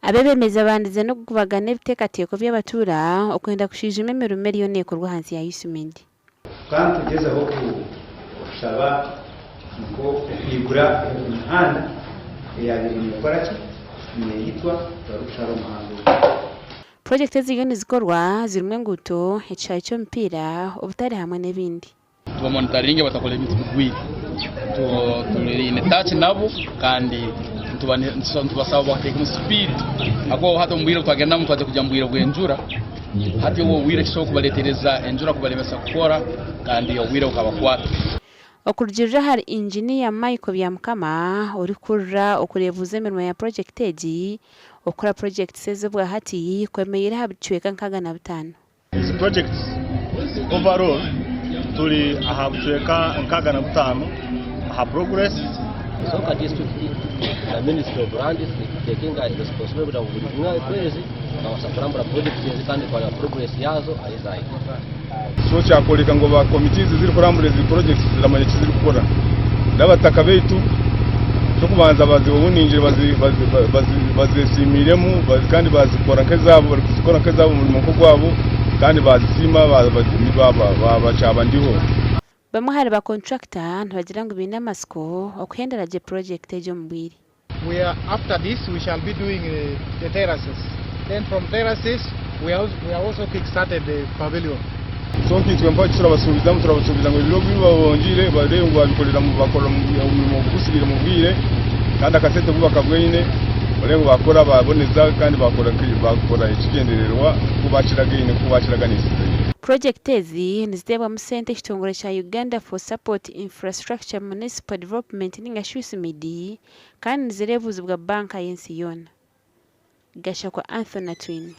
abebemeza bandize no kubagana ibitekateko by'abatura okwenda kushijima emirumeri yo nekorwa hansi ya USMID kandi tugeze aho kushaba ngo igura imihanda yabikora ki yitwa barusharo muhango. Project zigani zikorwa zirumwe enguuto echayi cyo mpira obutari hamwe n'ebindi tuba monitoring batakola ibintu bigwire turi in touch nabo kandi tubasaba bateka mu speed ako hato mbwira twagenda mu twaje kujya mbwira bwenjura hati wo wire cyo kubaletereza enjura kubalebesa gukora kandi yo wire ukabakwata okurujira hari engineer Michael byamukama uri kurra okurevuze mirimo ya project egi okora project seze bwa hati kwemeyira habicweka nkaga na 5 izi projects overall turi ahabicweka nkaga na 5 aha progress Soka district the Ministry of Land is taking a responsibility of buri kwezi abasafurambura projects kandi kwa progress yazo ayizayi so cyakoleka ngo ba committees ziri kurambura izi projects ziramanye kiziri gukora n'abataka betu cyo kubanza bazibuninje bazisimiremo kandi bazikora kezabo bazikora kezabo mu moko gwabo kandi bazisima babacaba ndiho bamwe hari ba contractor ntibagira ngo bine amasiko okuhenderaje project ejo mbwiri. We are after this we shall be doing the terraces. Then from terraces we are also kick-started the pavilion. So kitwe mpa turabasubiza ngo ibiro bibabongire bare ngo babikorera mu bakora mu gusubira mu bwire kandi akasete bubaka bwene bare ngo bakora baboneza kandi bakora ikigendererwa kubakiraga nisi. Project ezi nizitebwa mu sente kitongore cha Uganda for Support Infrastructure Municipal Development ninga USMID kandi nizirevuze bwa banka yensi yona. Gasha kwa Anthony Twin.